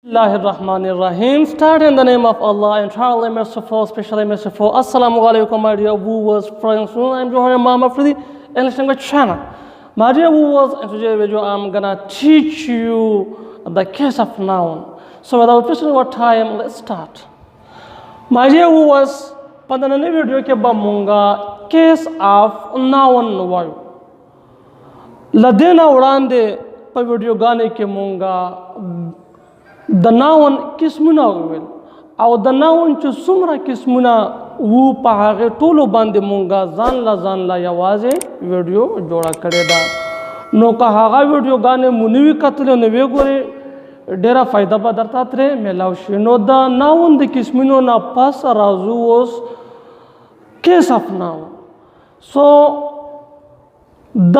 Bismillahirrahmanirrahim. Start in the name of Allah, entirely merciful, especially merciful. Assalamu alaikum, my dear viewers, friends. I'm Johar Imam of the English language channel. My dear viewers, in today's video, I'm gonna teach you the case of noun. So without wasting our time, let's start. My dear viewers, pada nane video ke bamunga case of noun wayu. Ladena urande pa video gane ke munga د ناون قسمونه وویل او د ناون چې څومره قسمونه وو په هغې ټولو باندې مونږه ځان له یوازې ویډیو جوړه کړې ده نو که هغه ویډیوګانې مو نه وي کتلې نو ویې ګورې ډېره فایده به درته ترې میلاو شي نو د ناون د قسمونو نه پس راځو اوس کیس اف ناون سو د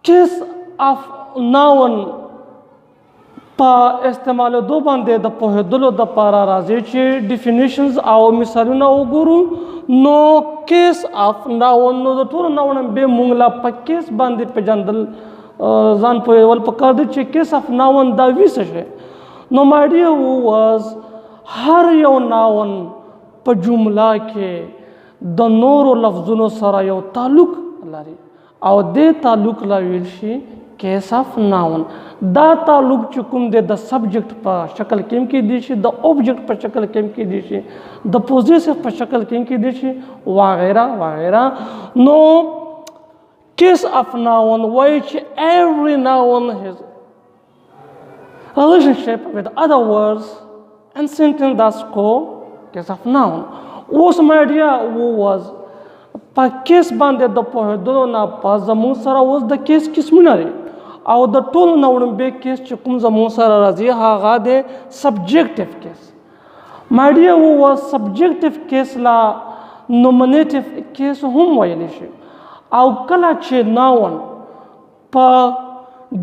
کیس اف ناون په استعمالېدو باندې د پوهېدلو دپاره راځي چې ډیفینیشنز او مثالونه وګورو نو کیس اف ناون نو د ټولو ناونه بیا موږ لا په کیس باندې پېژندل ځان پوهېول پکار دی چې کیس اف ناون دا وي څه شی نو مای ډیر ویورز هر یو ناون په جمله کې د نورو لفظونو سره یو تعلق لري او دې تعلق لا ویل شي کیس اف ناون دا تعلق چې کوم دی د سبجیکټ په شکل کې هم کیدی شي د اوبجیکټ په شکل کې هم کیدی شي د پوزیسیو په شکل کې هم کیدی شي وغیره وغیره نو کیس اف ناون وایي چې every noun has relationship with other words and sentence that's called case of noun اوس my dear was په کیس باندې د پوهېدلو نه په زموږ سره اوس د کیس قسمونه دي او د ټولو نه وړاندې کیس چې کوم زموږ سره راځي هغه دی سبجیکټیو کیس مای ډیر ویورز سبجیکټیو کیس لا نومینیټیو کیس هم ویلی شي او کله چې ناون په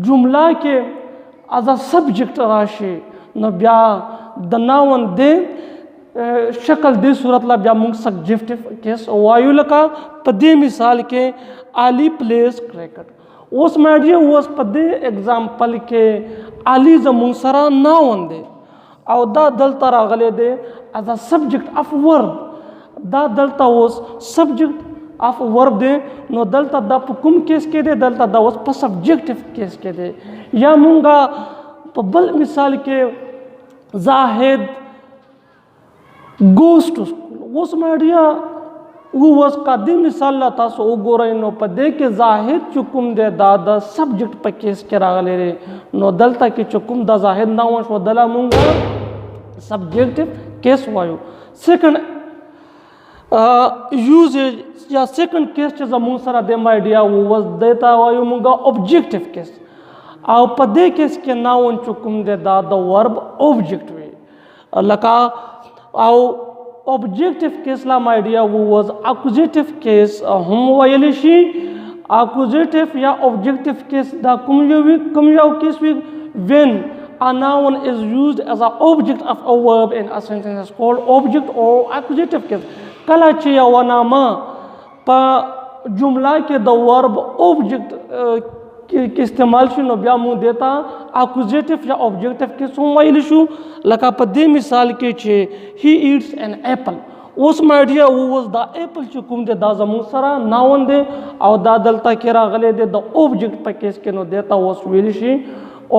جمله کې از ا سبجیکټ راشي نو بیا د ناون دی شکل دې صورت لا بیا موږ سبجیکټیو کیس وایو لکه په دې مثال کې علي پلیز کرکټ اوس مای ډیر اوس په دې اگزامپل کې علي زموږ سره ناون دی او دا دلته راغلی دی از ا سبجیکټ اف ورب دا دلته اوس سبجیکټ اف ورب دی نو دلته دا په کوم کیس کې دی دلته دا اوس په سبجیکټیو کیس کې دی یا مونږه په بل مثال کې زاهد goes to school اوس مای ډیر اوس که دې مثال له تاسو وګورئ نو په دې کې زاهد چې کوم دی دا د سبجیکټ په کیس کې راغلی دی نو دلته کې چې کوم د زاهد ناون شو دله مونږ سبجیکټیو کیس وایو سیکنډ یوزیج یا سیکنډ کیس چې زموږ سره دی مای ډیر اوس دې ته وایو مونږ اوبجیکټیو کیس او په دې کیس کې ناون چې کوم دی دا د ورب اوبجیکټ وي لکه او objective case la my dear was accusative case هم ویلی شي accusative یا objective case دا کوم یو case وي when a noun is used as an object of a verb in a sentence is called object or accusative case کله چې یو نامه په جمله کې د verb object کې استعمال شي نو بیا موږ دیتا اکوزیټیو یا اوبجیکټیو کې څوم ویلی شو لکه په دې مثال کې چې هی ایټس ان ایپل اوس مای ډیر اوس دا ایپل چې کوم دی دا زموږ سره ناون دی او دا دلته کې راغلی دی د اوبجیکټ په کیس کې نو دیتا اوس ویلی شي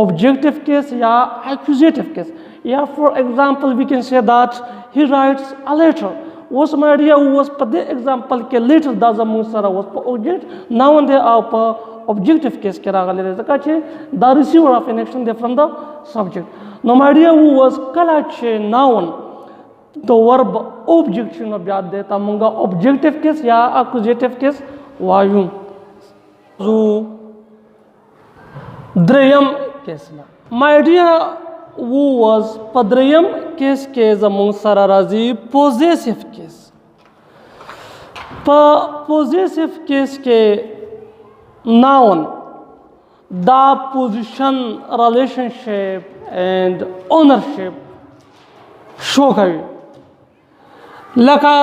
اوبجیکټیو کیس یا اکوزیټیو کیس یا فار ایگزامپل وی کین سے دیٹ هی رائټس ا لیټر اوس مای ډیر اوس په دې ایگزامپل کې لیټر دا زموږ سره اوس په اوبجیکټ ناون دی او په objective case کې راغلی دی ځکه چې دا receiver of an action دی from the subject نو my dear was کله چې noun د verb object شي نو بیا دی ته مونږه objective case یا accusative case وایو زو دریم کیس my dear was په دریم کیس کې زموږ سره راځي possessive case په possessive case کې noun دا position relationship and ownership شو کوي لکه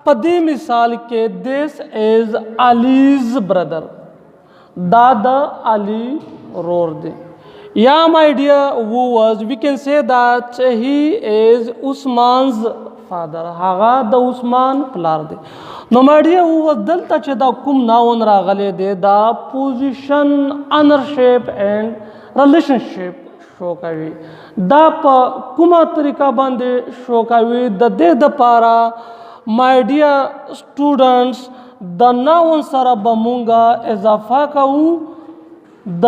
په دې مثال کې this is Ali's brother دا د علي رور دی Yeah, my dear, who was, we can say that he is Usman's father. هغه د عثمان پلار دی. نو my dear, who was دلته چې دا کوم ناون راغلی دی دا پوزیشن انرشپ اینڈ ریلیشنشپ شو کوي. دا په کومه طریقه باندې شو کوي د دې دپاره my dear students د ناون سره به مونږه اضافه کوو د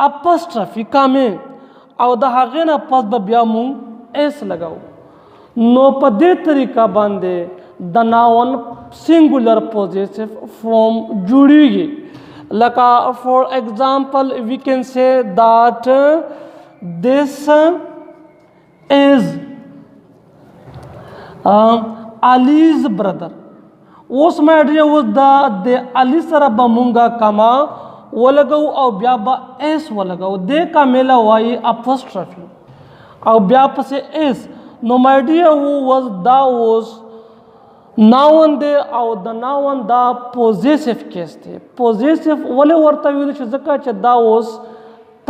اپسټرافي کامې او د هغې نه پس به بیا مونږ ایس لګو. نو په دې طریقه باندې د ناون سنګولر پوزیسیو فارم جوړیږي. لکه فور ایگزامپل وی کین سے دیٹ this is Ali's brother. اوس my dear اوس د علي سره به مونږه کما ولګو او بیا به ایس ولګو. دې کامله وایي اپوسټرافي او بیا پسې ایس. نو my dear اوس دا اوس ناون دی او د ناون دا پوزیسیو کیس دی. پوزیسیو ولې ورته ویل چې ځکه چې دا اوس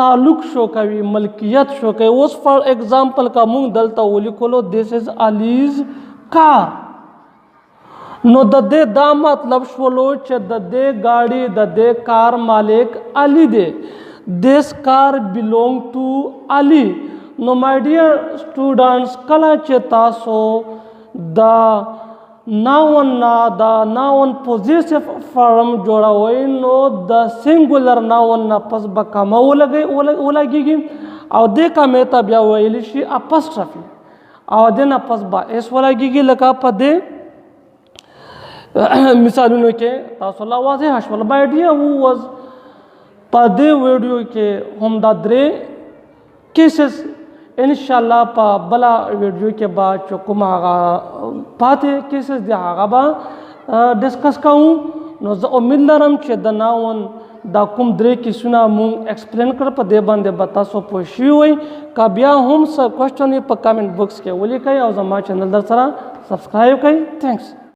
تعلق شو کوي ملکیت شو کوي. اوس فار ایگزامپل کا مونږ دلته ولیکلو this is Ali's car. نو د دې دا مطلب شولو چې د دې ګاډي د دې کار مالک علي دی. this car belong to Ali. نو my dear students کله چې تاسو د ناون نه د ناون پوزیسیو فارم جوړوئ نو د سنګولر ناون نه پس به کمه ولګېږي او دې کمې ته بیا ویلی شي اپسټرافي او دې نه پس به ایس ولګېږي. لکه په دې مثالونو کې تاسو لا واضح شول. my dear who was په دې ویډیو کې هم دا درې کیسز انشاءالله په بله ویډیو کې به چې کوم هغه پاتې کیسز دی هغه به ډسکس کوو. نو زه امید لرم چې د ناون دا کوم درې کیسونه مونږ ایکسپلین کړ په دې باندې به تاسو پوه شوي وئ. که بیا هم څه کوشچن په کامنټ بکس کې ولیکئ او زما چینل در سره سبسکرایب کړئ. تھینکس.